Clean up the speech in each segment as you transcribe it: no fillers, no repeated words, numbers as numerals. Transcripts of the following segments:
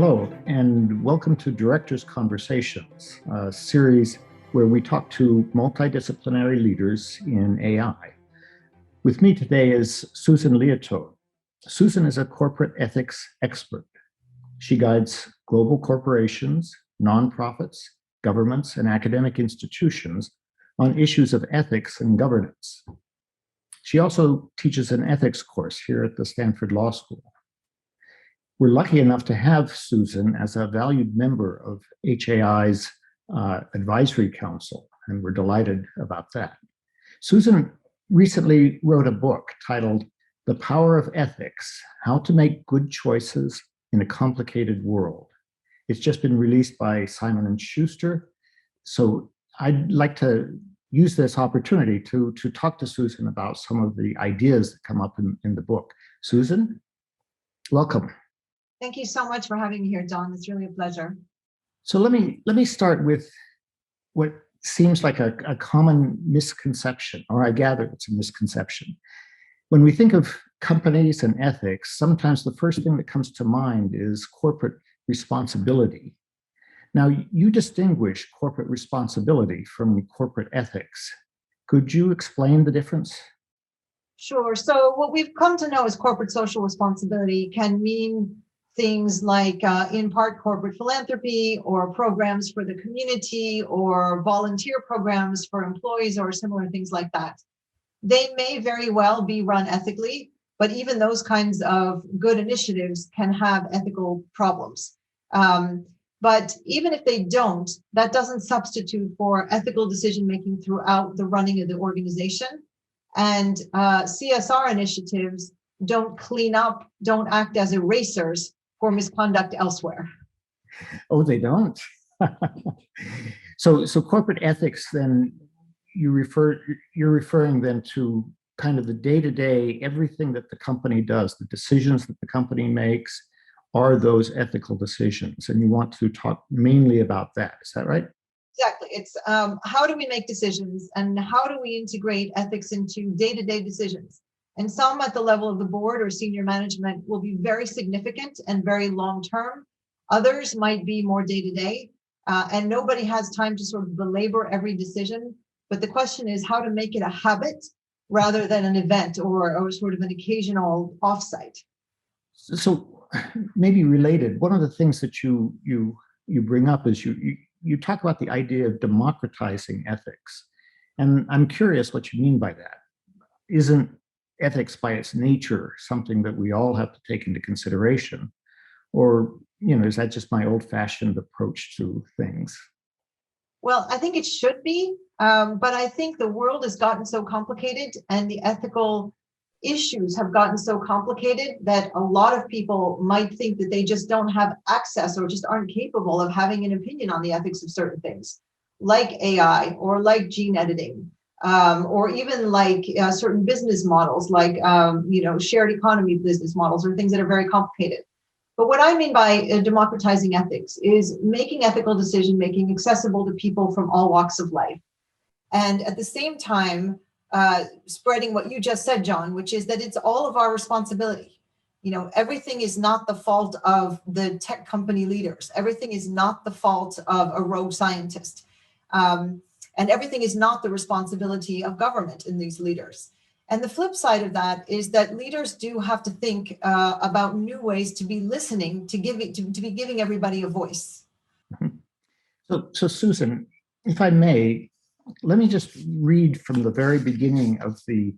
Hello, and welcome to Directors Conversations, a series where we talk to multidisciplinary leaders in AI. With me today is Susan Liautaud. Susan is a corporate ethics expert. She guides global corporations, nonprofits, governments, and academic institutions on issues of ethics and governance. She also teaches an ethics course here at the Stanford Law School. We're lucky enough to have Susan as a valued member of HAI's advisory council, and we're delighted about that. Susan recently wrote a book titled The Power of Ethics: How to Make Good Choices in a Complicated World. It's just been released by Simon & Schuster. So I'd like to use this opportunity to talk to Susan about some of the ideas that come up in the book. Susan, welcome. Thank you so much for having me here, John. It's really a pleasure. So let me start with what seems like a common misconception, or I gather it's a misconception. When we think of companies and ethics, sometimes the first thing that comes to mind is corporate responsibility. Now, you distinguish corporate responsibility from corporate ethics. Could you explain the difference? Sure. So what we've come to know as corporate social responsibility can mean things like, in part, corporate philanthropy or programs for the community or volunteer programs for employees or similar things like that. They may very well be run ethically, but even those kinds of good initiatives can have ethical problems. But even if they don't, that doesn't substitute for ethical decision-making throughout the running of the organization. And CSR initiatives don't clean up, don't act as erasers for misconduct elsewhere. Oh, they don't? So corporate ethics, then, you're referring then to kind of the day-to-day, everything that the company does, the decisions that the company makes, are those ethical decisions, and you want to talk mainly about that. Is that right? Exactly. It's how do we make decisions and how do we integrate ethics into day-to-day decisions? And some at the level of the board or senior management will be very significant and very long-term. Others might be more day-to-day, and nobody has time to sort of belabor every decision. But the question is how to make it a habit rather than an event or sort of an occasional offsite. So maybe related, one of the things that you bring up is you talk about the idea of democratizing ethics. And I'm curious what you mean by that. Isn't ethics by its nature something that we all have to take into consideration? Or, is that just my old-fashioned approach to things? Well, I think it should be, but I think the world has gotten so complicated and the ethical issues have gotten so complicated that a lot of people might think that they just don't have access or just aren't capable of having an opinion on the ethics of certain things, like AI or like gene editing. Or even like certain business models, like shared economy business models, or things that are very complicated. But what I mean by democratizing ethics is making ethical decision making accessible to people from all walks of life, and at the same time spreading what you just said, John, which is that it's all of our responsibility. Everything is not the fault of the tech company leaders. Everything is not the fault of a rogue scientist. And everything is not the responsibility of government in these leaders. And the flip side of that is that leaders do have to think about new ways to be listening, to be giving everybody a voice. So Susan, if I may, let me just read from the very beginning of the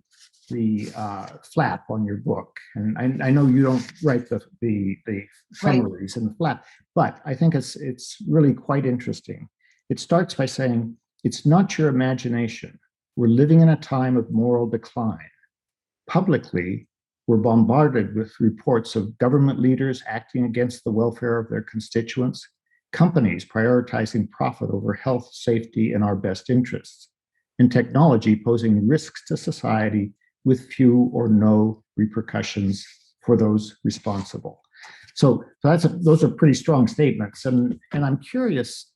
flap on your book. And I know you don't write the summaries in the flap, but I think it's really quite interesting. It starts by saying, "It's not your imagination. We're living in a time of moral decline. Publicly, we're bombarded with reports of government leaders acting against the welfare of their constituents, companies prioritizing profit over health, safety, and our best interests, and technology posing risks to society with few or no repercussions for those responsible." So those are pretty strong statements. And I'm curious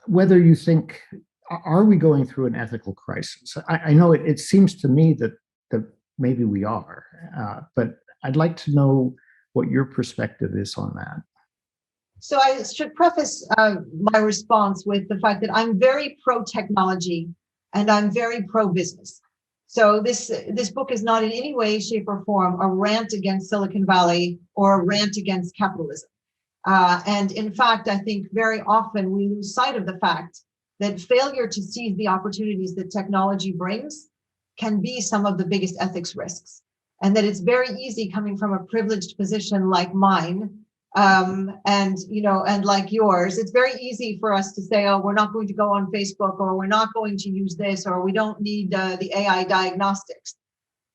whether you think, are we going through an ethical crisis? I know it seems to me that maybe we are, but I'd like to know what your perspective is on that. So I should preface my response with the fact that I'm very pro-technology and I'm very pro-business. So this book is not in any way, shape, or form a rant against Silicon Valley or a rant against capitalism. And in fact, I think very often we lose sight of the fact that failure to seize the opportunities that technology brings can be some of the biggest ethics risks. And that it's very easy coming from a privileged position like mine, and like yours, it's very easy for us to say, oh, we're not going to go on Facebook, or we're not going to use this, or we don't need the AI diagnostics.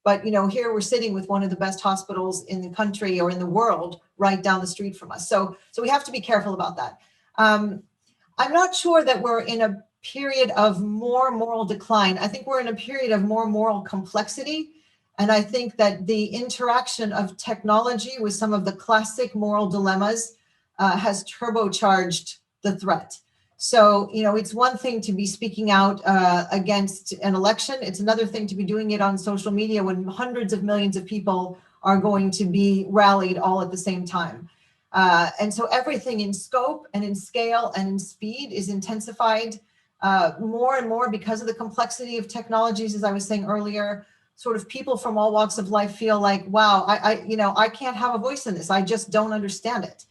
But here we're sitting with one of the best hospitals in the country or in the world right down the street from us. So we have to be careful about that. I'm not sure that we're in a period of more moral decline. I think we're in a period of more moral complexity. And I think that the interaction of technology with some of the classic moral dilemmas has turbocharged the threat. So, it's one thing to be speaking out against an election. It's another thing to be doing it on social media when hundreds of millions of people are going to be rallied all at the same time. And so everything in scope and in scale and in speed is intensified more and more because of the complexity of technologies, as I was saying earlier. Sort of people from all walks of life feel like, wow, I can't have a voice in this. I just don't understand it.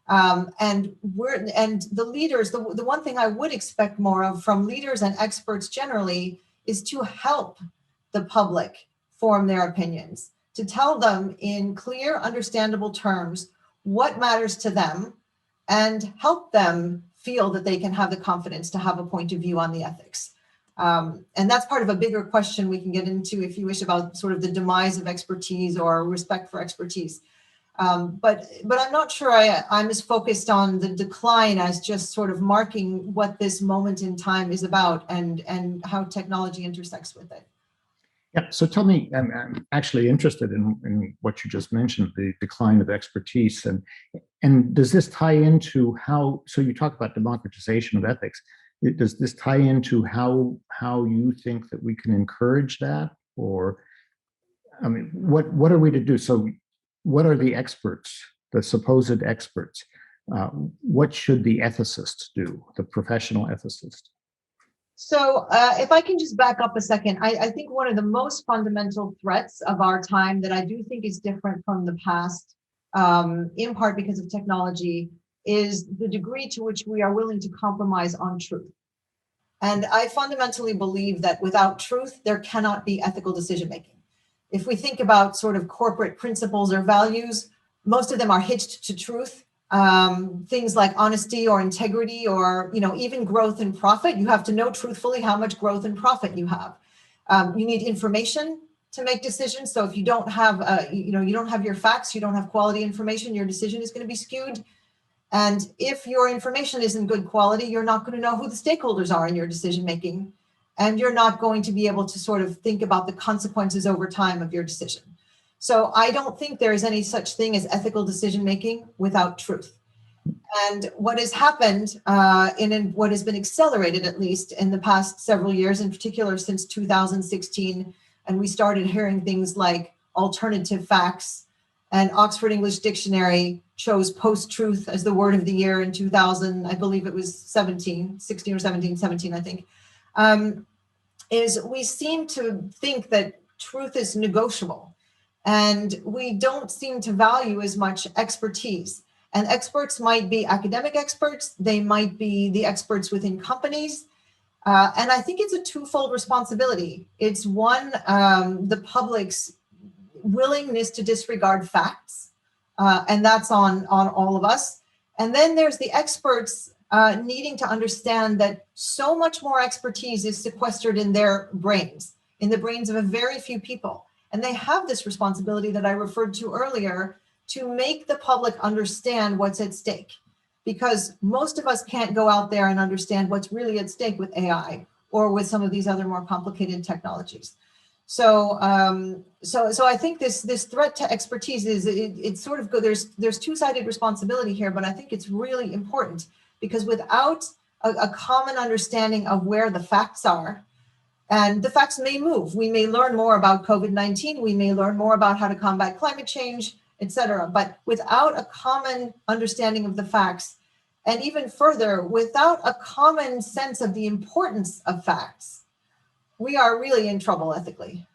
And the leaders, the one thing I would expect more of from leaders and experts generally is to help the public form their opinions, to tell them in clear, understandable terms what matters to them and help them feel that they can have the confidence to have a point of view on the ethics. And that's part of a bigger question we can get into, if you wish, about sort of the demise of expertise or respect for expertise. But I'm not sure I'm as focused on the decline as just sort of marking what this moment in time is about and how technology intersects with it. Yeah, so tell me, I'm actually interested in what you just mentioned, the decline of expertise. And does this tie into how, so you talk about democratization of ethics, does this tie into how you think that we can encourage that? Or, I mean, what are we to do? So what are the experts, the supposed experts? What should the ethicist do, the professional ethicist? So if I can just back up a second, I think one of the most fundamental threats of our time that I do think is different from the past, in part because of technology, is the degree to which we are willing to compromise on truth. And I fundamentally believe that without truth, there cannot be ethical decision-making. If we think about sort of corporate principles or values, most of them are hitched to truth. Things like honesty or integrity or, even growth and profit. You have to know truthfully how much growth and profit you have. You need information to make decisions. So if you don't have, you don't have your facts, you don't have quality information, your decision is going to be skewed. And if your information isn't good quality, you're not going to know who the stakeholders are in your decision making. And you're not going to be able to sort of think about the consequences over time of your decision. So I don't think there is any such thing as ethical decision making without truth. And what has happened in what has been accelerated, at least in the past several years, in particular since 2016, and we started hearing things like alternative facts, and Oxford English Dictionary chose post-truth as the word of the year in 2000, I believe it was 17, or 17, I think, is we seem to think that truth is negotiable. And we don't seem to value as much expertise. And experts might be academic experts. They might be the experts within companies. And I think it's a twofold responsibility. It's one, the public's willingness to disregard facts. And that's on all of us. And then there's the experts needing to understand that so much more expertise is sequestered in their brains, in the brains of a very few people. And they have this responsibility that I referred to earlier to make the public understand what's at stake. Because most of us can't go out there and understand what's really at stake with AI or with some of these other more complicated technologies. So I think this threat to expertise is it's sort of good. There's two-sided responsibility here, but I think it's really important because without a common understanding of where the facts are, and the facts may move. We may learn more about COVID-19. We may learn more about how to combat climate change, et cetera. But without a common understanding of the facts, And even further, without a common sense of the importance of facts, we are really in trouble ethically.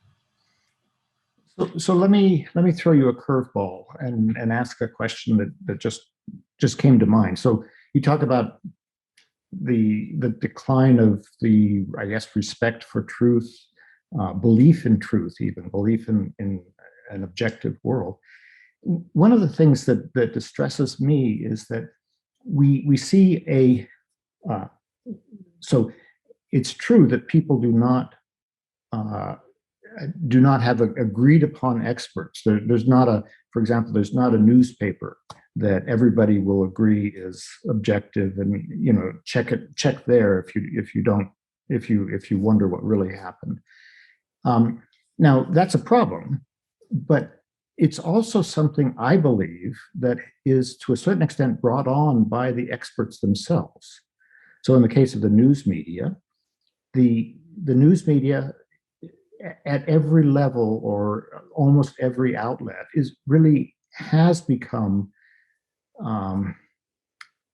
So let me throw you a curveball and ask a question that just came to mind. So you talk about the decline of the, I guess, respect for truth, belief in truth, even belief in an objective world. One of the things that distresses me is that we see so it's true that people do not have agreed upon experts. There's not for example, there's not a newspaper that everybody will agree is objective, and check there if you wonder what really happened. Now that's a problem, but it's also something I believe that is to a certain extent brought on by the experts themselves. So in the case of the news media, the news media at every level or almost every outlet has become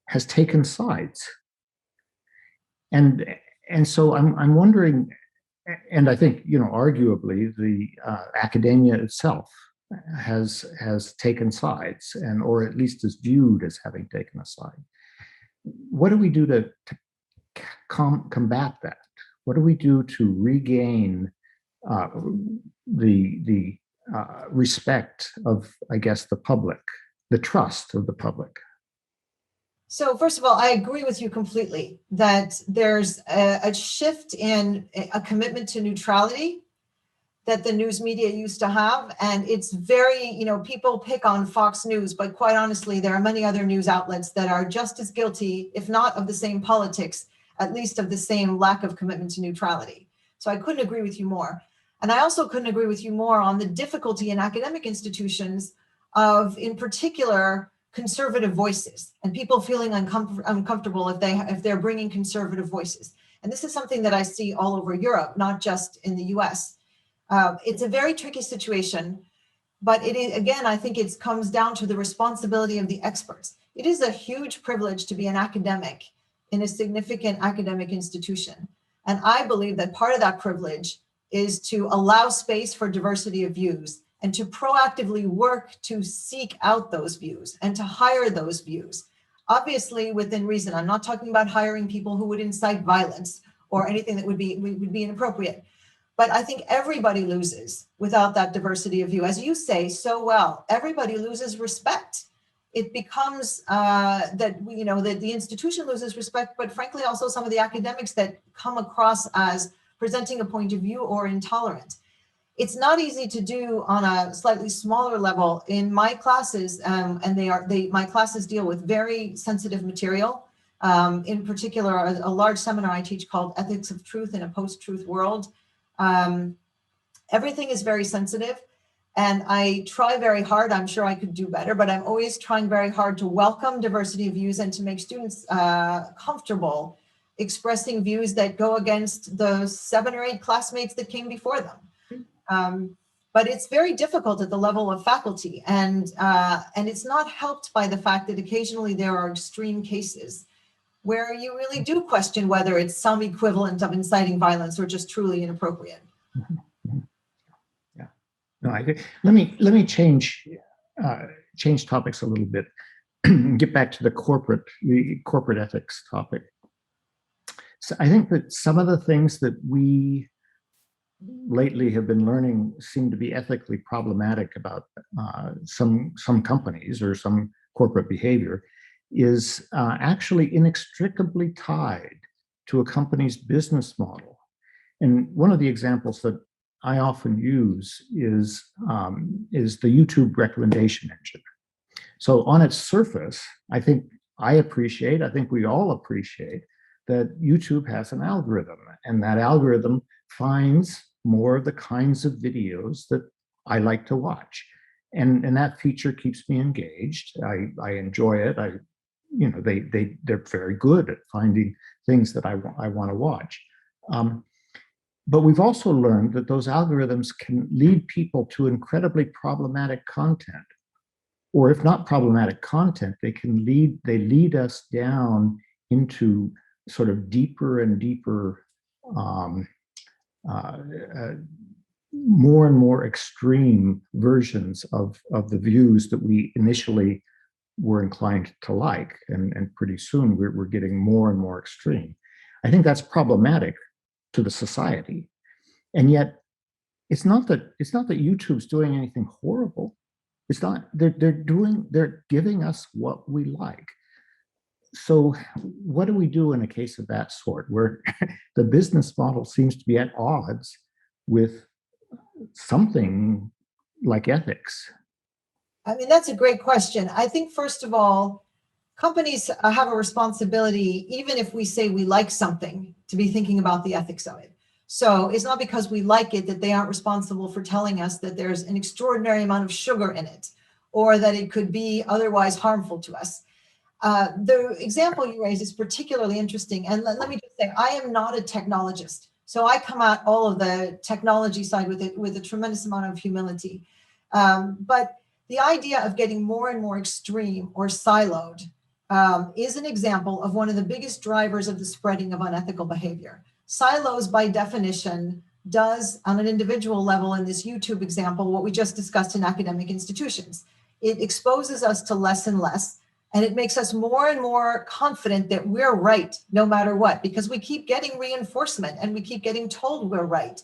has taken sides, and so I'm wondering, and I think arguably the academia itself has taken sides, or at least is viewed as having taken a side. What do we do to combat that? What do we do to regain the respect of, I guess, the public, the trust of the public? So first of all, I agree with you completely that there's a shift in a commitment to neutrality that the news media used to have. And it's very, people pick on Fox News, but quite honestly, there are many other news outlets that are just as guilty, if not of the same politics, at least of the same lack of commitment to neutrality. So I couldn't agree with you more. And I also couldn't agree with you more on the difficulty in academic institutions of, in particular, conservative voices and people feeling uncomfortable if they're bringing conservative voices. And this is something that I see all over Europe, not just in the US. It's a very tricky situation, but again, I think it comes down to the responsibility of the experts. It is a huge privilege to be an academic in a significant academic institution. And I believe that part of that privilege is to allow space for diversity of views and to proactively work to seek out those views and to hire those views, obviously within reason. I'm not talking about hiring people who would incite violence or anything that would be inappropriate. But I think everybody loses without that diversity of view. As you say so well, everybody loses respect. It becomes that the institution loses respect, but frankly, also some of the academics that come across as presenting a point of view or intolerant. It's not easy to do on a slightly smaller level. In my classes, my classes deal with very sensitive material. In particular, a large seminar I teach called Ethics of Truth in a Post-Truth World. Everything is very sensitive, and I try very hard. I'm sure I could do better, but I'm always trying very hard to welcome diversity of views and to make students comfortable expressing views that go against the 7 or 8 classmates that came before them. But it's very difficult at the level of faculty, and it's not helped by the fact that occasionally there are extreme cases where you really do question whether it's some equivalent of inciting violence or just truly inappropriate. Yeah. No, I think let me change topics a little bit. Get back to the corporate ethics topic. So I think that some of the things that we lately have been learning seem to be ethically problematic about some companies or some corporate behavior is actually inextricably tied to a company's business model. And one of the examples that I often use is the YouTube recommendation engine. So on its surface, I think we all appreciate that YouTube has an algorithm, and that algorithm finds more of the kinds of videos that I like to watch. And that feature keeps me engaged. I enjoy it. They're very good at finding things that I want to watch. But we've also learned that those algorithms can lead people to incredibly problematic content. or if not problematic content, they lead us down into sort of deeper and deeper, um, uh, uh, more and more extreme versions of the views that we initially were inclined to like, and pretty soon we're getting more and more extreme. I think that's problematic to the society, and yet it's not that YouTube's doing anything horrible. It's not. They're giving us what we like. So what do we do in a case of that sort, where the business model seems to be at odds with something like ethics? I mean, that's a great question. I think, first of all, companies have a responsibility, even if we say we like something, to be thinking about the ethics of it. So it's not because we like it that they aren't responsible for telling us that there's an extraordinary amount of sugar in it, or that it could be otherwise harmful to us. The example you raised is particularly interesting. And let me just say, I am not a technologist. So I come at all of the technology side with a tremendous amount of humility. But the idea of getting more and more extreme or siloed is an example of one of the biggest drivers of the spreading of unethical behavior. Silos, by definition, does, on an individual level, in this YouTube example, what we just discussed in academic institutions. It exposes us to less and less, and it makes us more and more confident that we're right no matter what, because we keep getting reinforcement and we keep getting told we're right.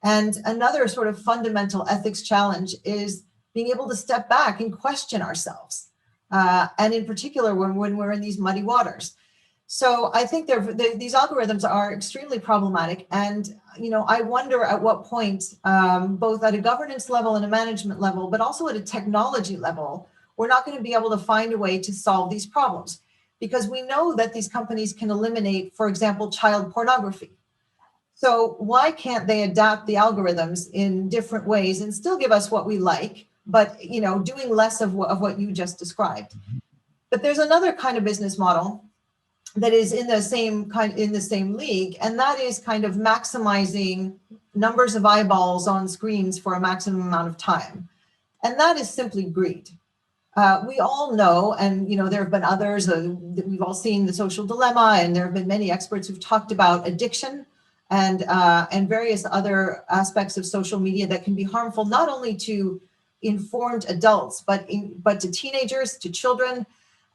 And another sort of fundamental ethics challenge is being able to step back and question ourselves. And in particular, when we're in these muddy waters. So I think these algorithms are extremely problematic. And, I wonder at what point, both at a governance level and a management level, but also at a technology level, we're not going to be able to find a way to solve these problems. Because we know that these companies can eliminate, for example, child pornography. So why can't they adapt the algorithms in different ways and still give us what we like, but doing less of what you just described? But there's another kind of business model that is in the same league, and that is kind of maximizing numbers of eyeballs on screens for a maximum amount of time, and that is simply greed. We all know, and there have been others that we've all seen, the social dilemma, and there have been many experts who've talked about addiction and various other aspects of social media that can be harmful not only to informed adults, but to teenagers, to children.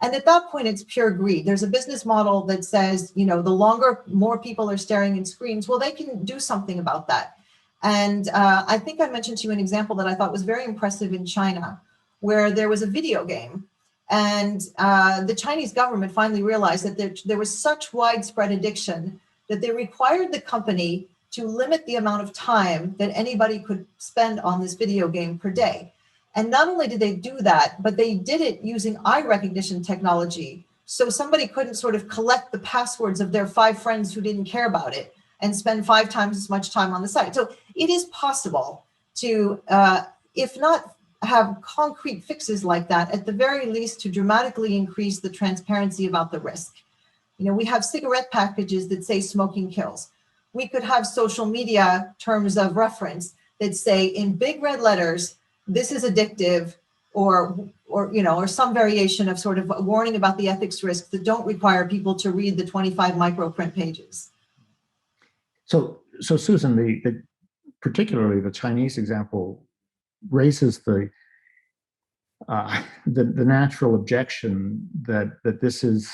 And at that point, it's pure greed. There's a business model that says, the longer more people are staring at screens, well, they can do something about that. And I think I mentioned to you an example that I thought was very impressive in China, where there was a video game. And the Chinese government finally realized that there was such widespread addiction that they required the company to limit the amount of time that anybody could spend on this video game per day. And not only did they do that, but they did it using eye recognition technology. So somebody couldn't sort of collect the passwords of their 5 friends who didn't care about it and spend 5 times as much time on the site. So it is possible to, if not have concrete fixes like that, at the very least to dramatically increase the transparency about the risk. We have cigarette packages that say smoking kills. We could have social media terms of reference that say in big red letters, this is addictive, or some variation of sort of a warning about the ethics risks that don't require people to read the 25 microprint pages. So Susan, particularly the Chinese example raises the natural objection that this is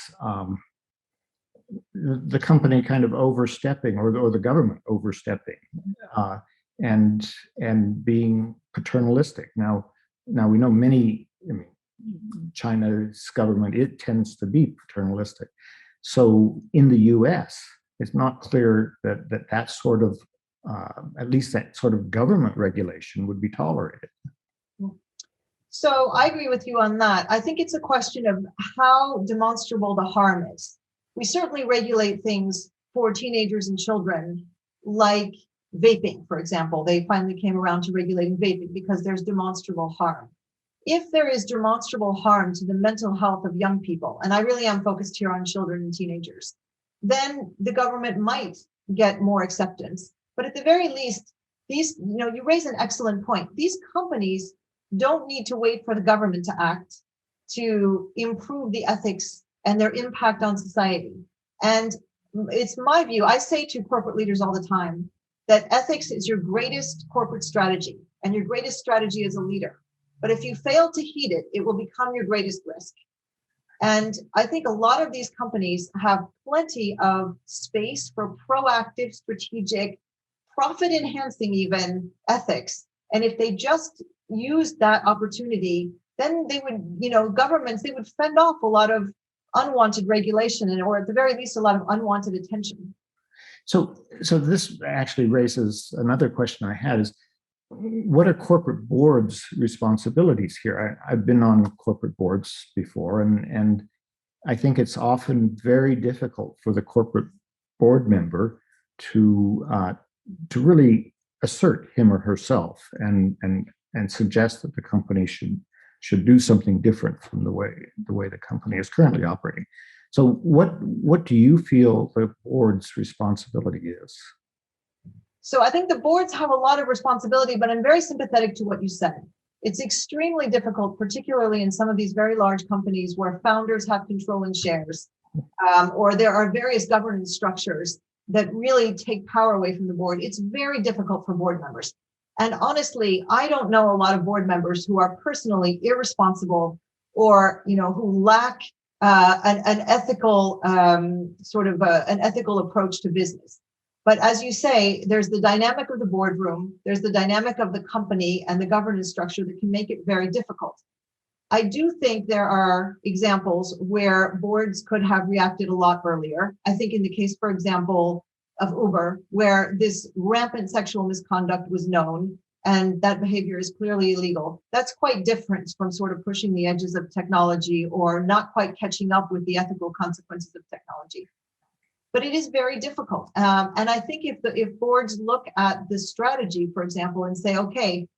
the company kind of overstepping, or the government overstepping, and being paternalistic. Now we know China's government, it tends to be paternalistic. So in the US, it's not clear that sort of, at least that sort of government regulation would be tolerated. So I agree with you on that. I think it's a question of how demonstrable the harm is. We certainly regulate things for teenagers and children, like vaping, for example. They finally came around to regulating vaping because there's demonstrable harm. If there is demonstrable harm to the mental health of young people, and I really am focused here on children and teenagers, then the government might get more acceptance. But at the very least, you raise an excellent point. These companies don't need to wait for the government to act to improve the ethics and their impact on society. And it's my view, I say to corporate leaders all the time, that ethics is your greatest corporate strategy and your greatest strategy as a leader. But if you fail to heed it, it will become your greatest risk. And I think a lot of these companies have plenty of space for proactive, strategic, profit enhancing even ethics. And if they just use that opportunity, then they would, governments, they would fend off a lot of unwanted regulation or at the very least, a lot of unwanted attention. So this actually raises another question I had is, what are corporate boards' responsibilities here? I've been on corporate boards before, and I think it's often very difficult for the corporate board member to really assert him or herself and suggest that the company should do something different from the way the company is currently operating. So what do you feel the board's responsibility is? So I think the boards have a lot of responsibility, but I'm very sympathetic to what you said. It's extremely difficult, particularly in some of these very large companies where founders have controlling shares, or there are various governance structures that really take power away from the board. It's very difficult for board members. And honestly, I don't know a lot of board members who are personally irresponsible or, who lack an ethical an ethical approach to business. But as you say, there's the dynamic of the boardroom, there's the dynamic of the company and the governance structure that can make it very difficult. I do think there are examples where boards could have reacted a lot earlier. I think in the case, for example, of Uber, where this rampant sexual misconduct was known and that behavior is clearly illegal. That's quite different from sort of pushing the edges of technology or not quite catching up with the ethical consequences of technology. But it is very difficult. And I think if boards look at the strategy, for example, and say, okay,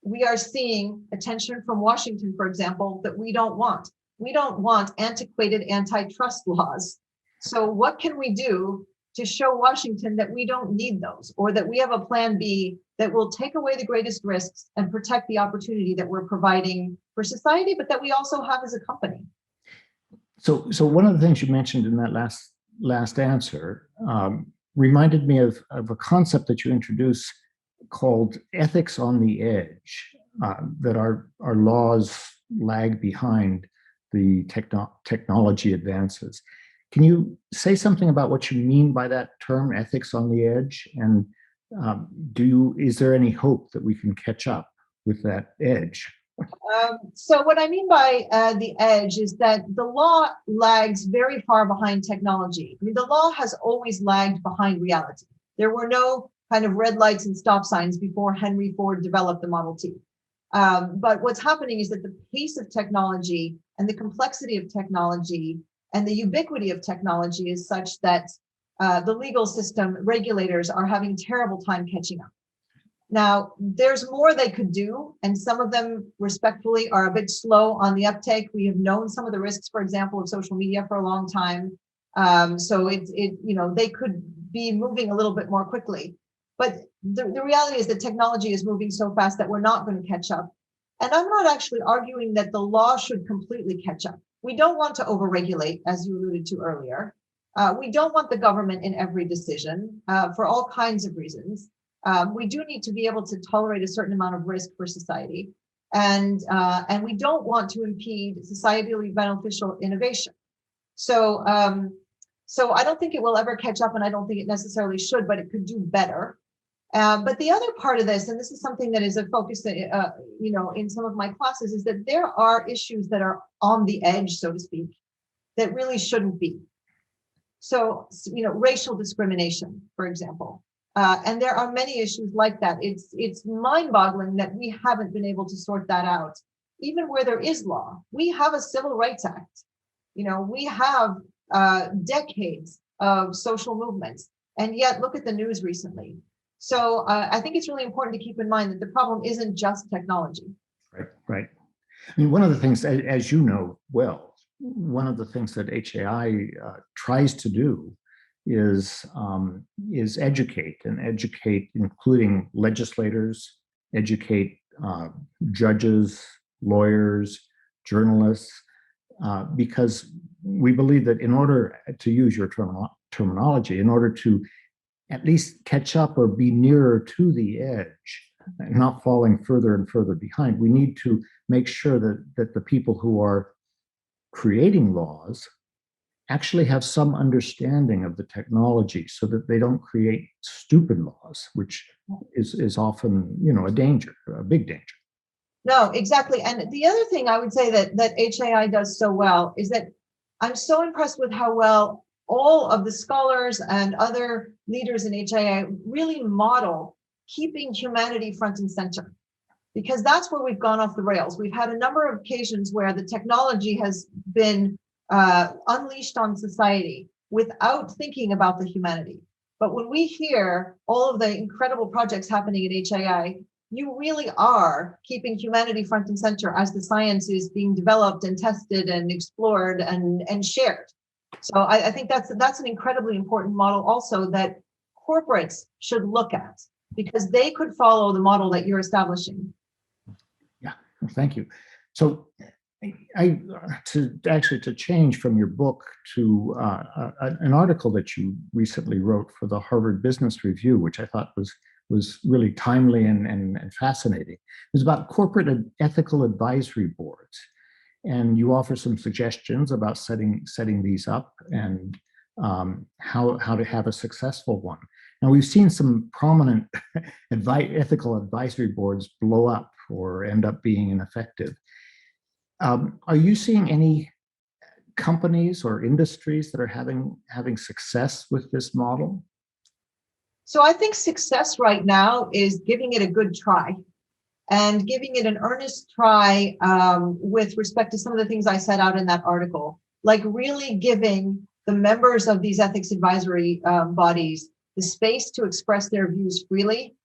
we are seeing attention from Washington, for example, that we don't want. We don't want antiquated antitrust laws. So what can we do to show Washington that we don't need those, or that we have a plan B that will take away the greatest risks and protect the opportunity that we're providing for society, but that we also have as a company? So one of the things you mentioned in that last answer reminded me of a concept that you introduced called ethics on the edge, that our laws lag behind the technology advances. Can you say something about what you mean by that term, ethics on the edge? And is there any hope that we can catch up with that edge? So what I mean by the edge is that the law lags very far behind technology. I mean, the law has always lagged behind reality. There were no kind of red lights and stop signs before Henry Ford developed the Model T. But what's happening is that the pace of technology and the complexity of technology and the ubiquity of technology is such that the legal system, regulators are having terrible time catching up. Now, there's more they could do, and some of them respectfully are a bit slow on the uptake. We have known some of the risks, for example, of social media for a long time. So they could be moving a little bit more quickly. But the reality is that technology is moving so fast that we're not going to catch up. And I'm not actually arguing that the law should completely catch up. We don't want to overregulate, as you alluded to earlier. We don't want the government in every decision for all kinds of reasons. We do need to be able to tolerate a certain amount of risk for society. And we don't want to impede societally beneficial innovation. So I don't think it will ever catch up, and I don't think it necessarily should, but it could do better. But the other part of this, and this is something that is a focus, in some of my classes, is that there are issues that are on the edge, so to speak, that really shouldn't be. So, racial discrimination, for example. And there are many issues like that. It's mind-boggling that we haven't been able to sort that out. Even where there is law, we have a Civil Rights Act. We have decades of social movements, and yet look at the news recently. So I think it's really important to keep in mind that the problem isn't just technology. Right. I mean, one of the things, as you know well, one of the things that HAI tries to do is educate, including legislators, educate uh, judges, lawyers, journalists, because we believe that in order to use your terminology, in order to at least catch up or be nearer to the edge, and not falling further and further behind, we need to make sure that the people who are creating laws actually have some understanding of the technology so that they don't create stupid laws, which is often, a danger, a big danger. No, exactly. And the other thing I would say that HAI does so well is that I'm so impressed with how well all of the scholars and other leaders in HAI really model keeping humanity front and center, because that's where we've gone off the rails. We've had a number of occasions where the technology has been unleashed on society without thinking about the humanity. But when we hear all of the incredible projects happening at HAI, you really are keeping humanity front and center as the science is being developed and tested and explored and shared. So I think that's an incredibly important model also that corporates should look at, because they could follow the model that you're establishing. Yeah, thank you. So to change from your book to an article that you recently wrote for the Harvard Business Review, which I thought was really timely and fascinating. It was about corporate and ethical advisory boards. And you offer some suggestions about setting these up and how to have a successful one. Now, we've seen some prominent ethical advisory boards blow up or end up being ineffective. Are you seeing any companies or industries that are having success with this model? So I think success right now is giving it a good try and giving it an earnest try with respect to some of the things I set out in that article, like really giving the members of these ethics advisory bodies the space to express their views freely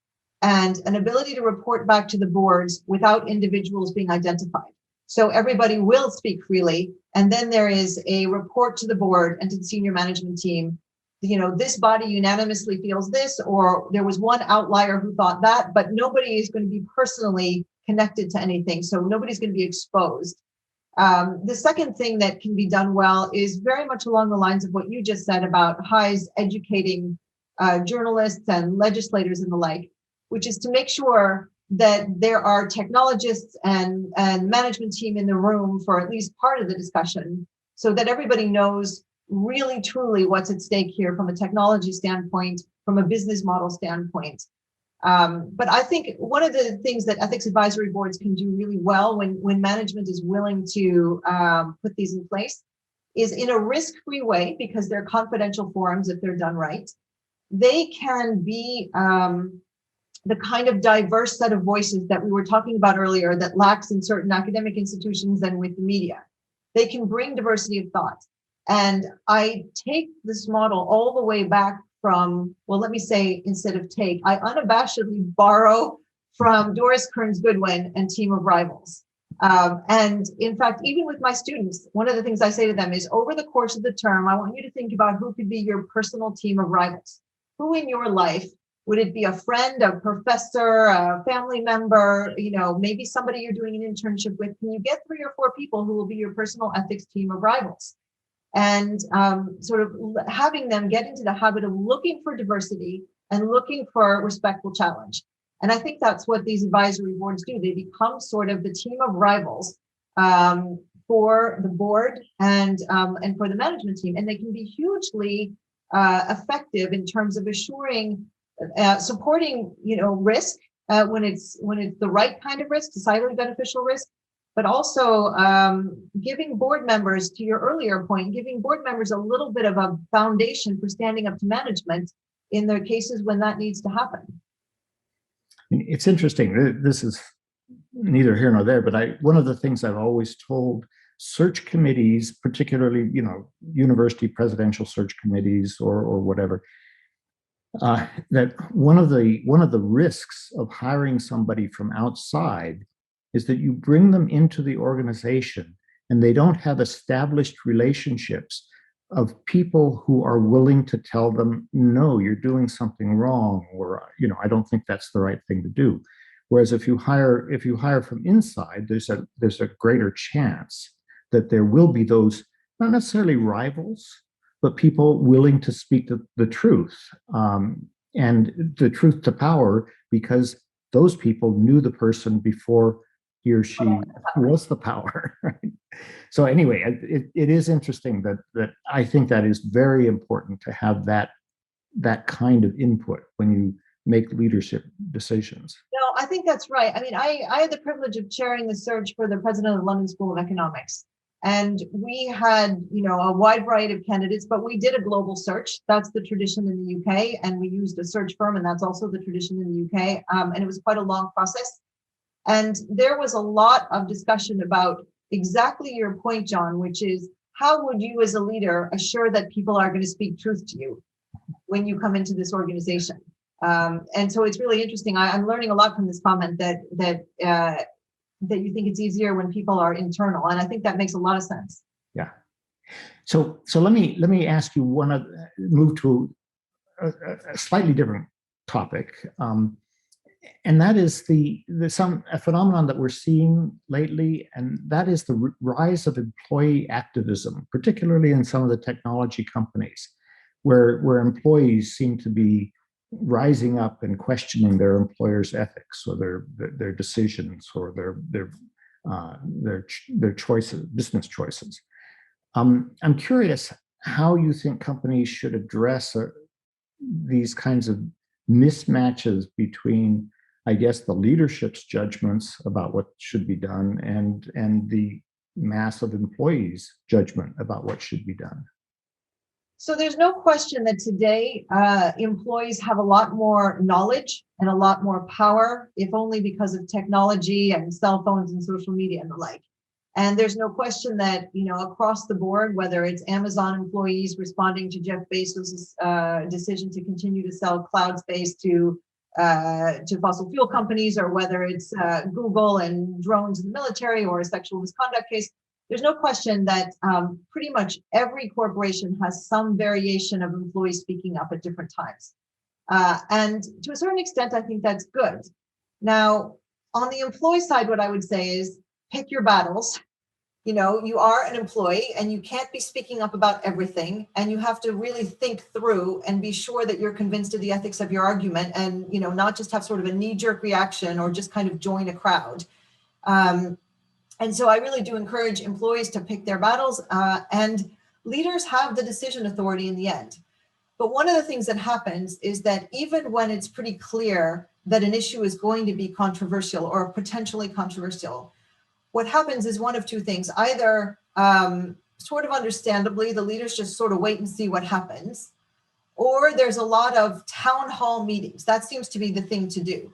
and an ability to report back to the boards without individuals being identified. So everybody will speak freely. And then there is a report to the board and to the senior management team. This body unanimously feels this, or there was one outlier who thought that, but nobody is going to be personally connected to anything. So nobody's going to be exposed. The second thing that can be done well is very much along the lines of what you just said about HAI's educating journalists and legislators and the like, which is to make sure that there are technologists and management team in the room for at least part of the discussion, so that everybody knows really truly what's at stake here from a technology standpoint, from a business model standpoint. But I think one of the things that ethics advisory boards can do really well when management is willing to put these in place is in a risk-free way, because they're confidential forums if they're done right. They can be the kind of diverse set of voices that we were talking about earlier that lacks in certain academic institutions and with the media. They can bring diversity of thought. And I take this model all the way back from, well, let me say, instead of take, I unabashedly borrow from Doris Kearns Goodwin and Team of Rivals. And in fact, even with my students, one of the things I say to them is, over the course of the term, I want you to think about who could be your personal team of rivals. Who in your life, would it be a friend, a professor, a family member, maybe somebody you're doing an internship with? Can you get 3 or 4 people who will be your personal ethics team of rivals? And sort of having them get into the habit of looking for diversity and looking for respectful challenge. And I think that's what these advisory boards do. They become sort of the team of rivals for the board and for the management team. And they can be hugely effective in terms of assuring, supporting, risk when it's the right kind of risk, societally beneficial risk, but also giving board members, to your earlier point, giving board members a little bit of a foundation for standing up to management in the cases when that needs to happen. It's interesting. This is neither here nor there, but one of the things I've always told search committees, particularly, university presidential search committees or whatever, that one of the risks of hiring somebody from outside is that you bring them into the organization and they don't have established relationships of people who are willing to tell them, no, you're doing something wrong, or, I don't think that's the right thing to do. Whereas if you hire from inside, there's a greater chance that there will be those, not necessarily rivals, but people willing to speak the truth, and the truth to power, because those people knew the person before he or she was the power. Right? So anyway, it is interesting that I think that is very important to have that kind of input when you make leadership decisions. No, I think that's right. I mean, I had the privilege of chairing the search for the president of the London School of Economics. And we had, a wide variety of candidates, but we did a global search. That's the tradition in the UK. And we used a search firm, and that's also the tradition in the UK. And it was quite a long process. And there was a lot of discussion about exactly your point, John, which is how would you as a leader assure that people are going to speak truth to you when you come into this organization? And so it's really interesting. I'm learning a lot from this comment that you think it's easier when people are internal, and I think that makes a lot of sense. Yeah. So let me ask you move to a slightly different topic, and that is a phenomenon that we're seeing lately, and that is the rise of employee activism, particularly in some of the technology companies, where employees seem to be rising up and questioning their employer's ethics or their decisions or their choices, business choices. I'm curious how you think companies should address these kinds of mismatches between, I guess, the leadership's judgments about what should be done and the mass of employees' judgment about what should be done. So there's no question that today employees have a lot more knowledge and a lot more power, if only because of technology and cell phones and social media and the like. And there's no question that, across the board, whether it's Amazon employees responding to Jeff Bezos' decision to continue to sell cloud space to fossil fuel companies, or whether it's Google and drones in the military, or a sexual misconduct case, there's no question that pretty much every corporation has some variation of employees speaking up at different times. And to a certain extent, I think that's good. Now, on the employee side, what I would say is pick your battles. You are an employee and you can't be speaking up about everything. And you have to really think through and be sure that you're convinced of the ethics of your argument, and, not just have sort of a knee-jerk reaction or just kind of join a crowd. And so I really do encourage employees to pick their battles, and leaders have the decision authority in the end. But one of the things that happens is that even when it's pretty clear that an issue is going to be controversial or potentially controversial, what happens is one of two things. Either sort of understandably, the leaders just sort of wait and see what happens, or there's a lot of town hall meetings. That seems to be the thing to do.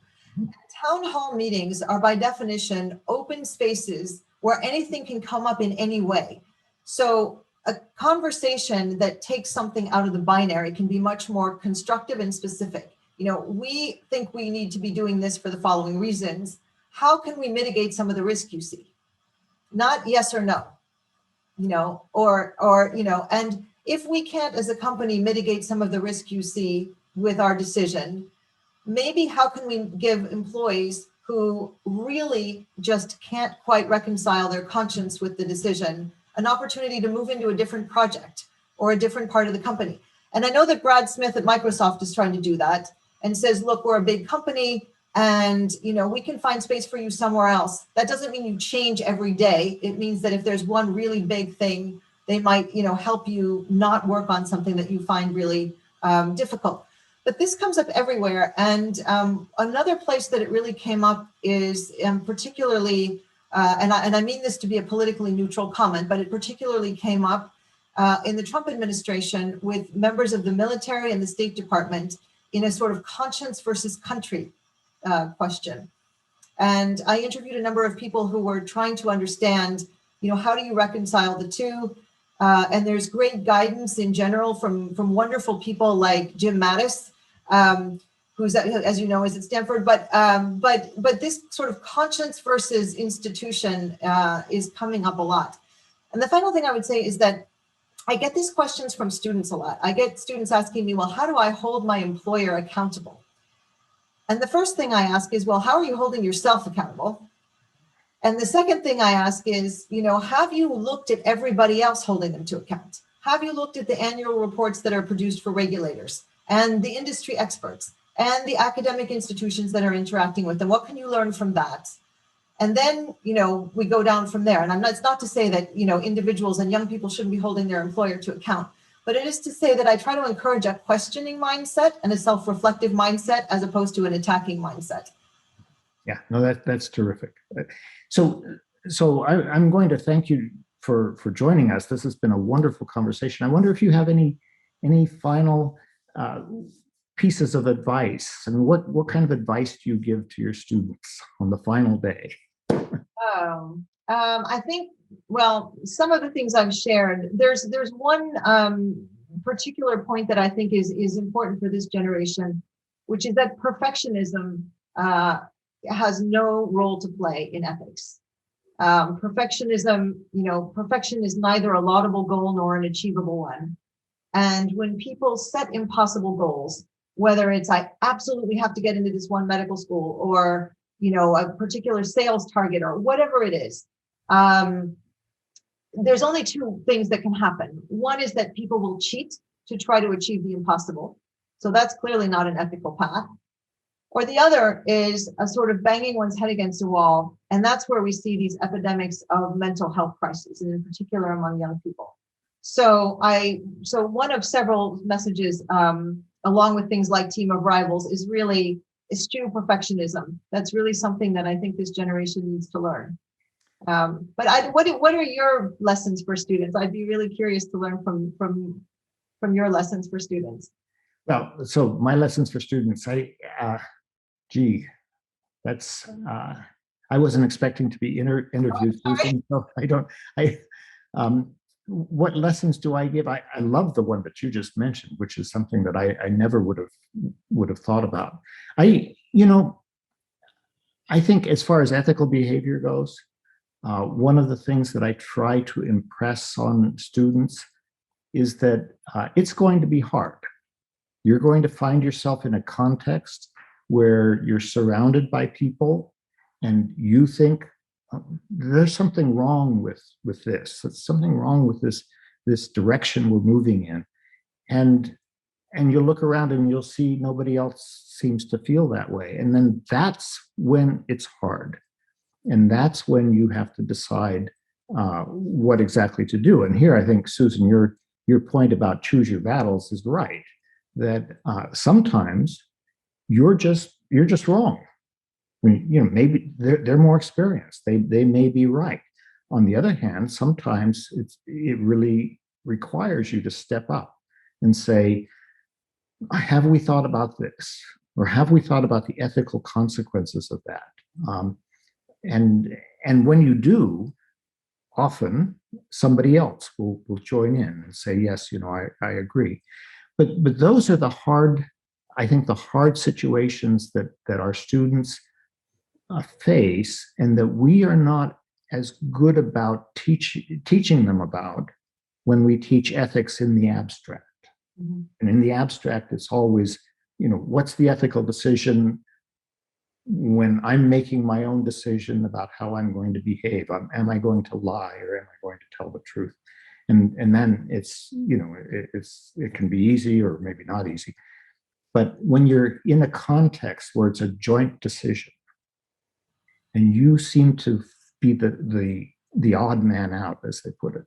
Town hall meetings are by definition open spaces where anything can come up in any way. So a conversation that takes something out of the binary can be much more constructive and specific. We think we need to be doing this for the following reasons. How can we mitigate some of the risk you see? Not yes or no, and if we can't as a company mitigate some of the risk you see with our decision, maybe how can we give employees who really just can't quite reconcile their conscience with the decision an opportunity to move into a different project or a different part of the company? And I know that Brad Smith at Microsoft is trying to do that and says, look, we're a big company and, we can find space for you somewhere else. That doesn't mean you change every day. It means that if there's one really big thing, they might, help you not work on something that you find really difficult. But this comes up everywhere. And another place that it really came up is particularly, and I mean this to be a politically neutral comment, but it particularly came up in the Trump administration with members of the military and the State Department in a sort of conscience versus country question. And I interviewed a number of people who were trying to understand, how do you reconcile the two? And there's great guidance in general from wonderful people like Jim Mattis, who's, as you know, is at Stanford. But this sort of conscience versus institution is coming up a lot. And the final thing I would say is that I get these questions from students a lot. I get students asking me, well, how do I hold my employer accountable? And the first thing I ask is, well, how are you holding yourself accountable? And the second thing I ask is, have you looked at everybody else holding them to account? Have you looked at the annual reports that are produced for regulators and the industry experts and the academic institutions that are interacting with them? What can you learn from that? And then, we go down from there. And it's not to say that, individuals and young people shouldn't be holding their employer to account, but it is to say that I try to encourage a questioning mindset and a self-reflective mindset as opposed to an attacking mindset. Yeah, no, that's terrific. So I'm going to thank you for joining us. This has been a wonderful conversation. I wonder if you have any final pieces of advice. I mean, what kind of advice do you give to your students on the final day? I think, well, some of the things I've shared, there's one particular point that I think is important for this generation, which is that perfectionism has no role to play in ethics. Perfectionism, perfection is neither a laudable goal nor an achievable one. And when people set impossible goals, whether it's I absolutely have to get into this one medical school or, a particular sales target or whatever it is, there's only two things that can happen. One is that people will cheat to try to achieve the impossible. So that's clearly not an ethical path. Or the other is a sort of banging one's head against a wall. And that's where we see these epidemics of mental health crises, and in particular among young people. So one of several messages, along with things like Team of Rivals, is really eschew perfectionism. That's really something that I think this generation needs to learn. But what are your lessons for students? I'd be really curious to learn from your lessons for students. Well, so my lessons for students, that's I wasn't expecting to be interviewed, Susan, so what lessons do I give? I love the one that you just mentioned, which is something that I never would have thought about. I think as far as ethical behavior goes, one of the things that I try to impress on students is that it's going to be hard. You're going to find yourself in a context where you're surrounded by people and you think there's something wrong with this. There's something wrong with this direction we're moving in. And you'll look around and you'll see nobody else seems to feel that way. And then that's when it's hard. And that's when you have to decide what exactly to do. And here, I think, Susan, your point about choose your battles is right. That sometimes you're just wrong. I mean, maybe they're more experienced. They may be right. On the other hand, sometimes it really requires you to step up and say, have we thought about this? Or have we thought about the ethical consequences of that? And when you do, often somebody else will join in and say, yes, I agree. But those are the hard situations that our students face, and that we are not as good about teaching them about when we teach ethics in the abstract. Mm-hmm. And in the abstract, it's always, what's the ethical decision when I'm making my own decision about how I'm going to behave? Am I going to lie, or am I going to tell the truth? And then it's, it can be easy or maybe not easy. But when you're in a context where it's a joint decision, and you seem to be the odd man out, as they put it,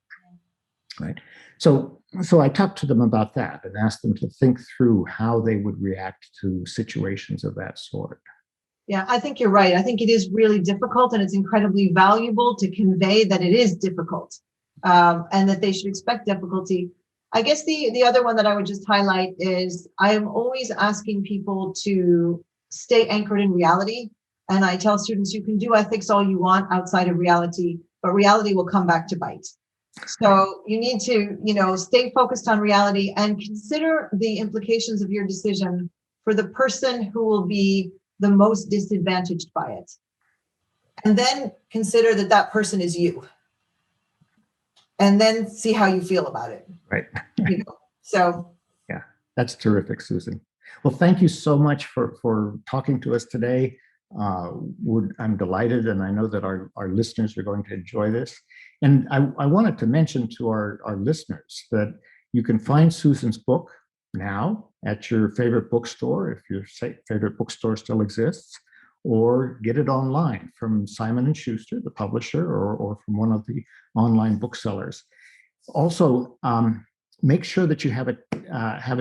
right? So I talked to them about that and asked them to think through how they would react to situations of that sort. Yeah, I think you're right. I think it is really difficult, and it's incredibly valuable to convey that it is difficult, and that they should expect difficulty. I guess the other one that I would just highlight is I am always asking people to stay anchored in reality. And I tell students, you can do ethics all you want outside of reality, but reality will come back to bite. So you need to, stay focused on reality and consider the implications of your decision for the person who will be the most disadvantaged by it. And then consider that person is you. And then see how you feel about it. Right. So. Yeah, that's terrific, Susan. Well, thank you so much for talking to us today. I'm delighted, and I know that our listeners are going to enjoy this. And I wanted to mention to our listeners that you can find Susan's book now at your favorite bookstore, if your favorite bookstore still exists, or get it online from Simon & Schuster, the publisher, or from one of the online booksellers. Also, make sure that you have a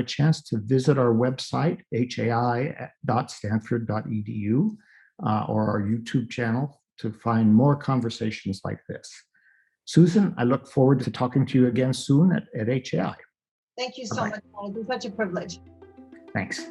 chance to visit our website, hai.stanford.edu, or our YouTube channel to find more conversations like this. Susan, I look forward to talking to you again soon at HAI. Thank you so much, Paul. It's been such a privilege. Thanks.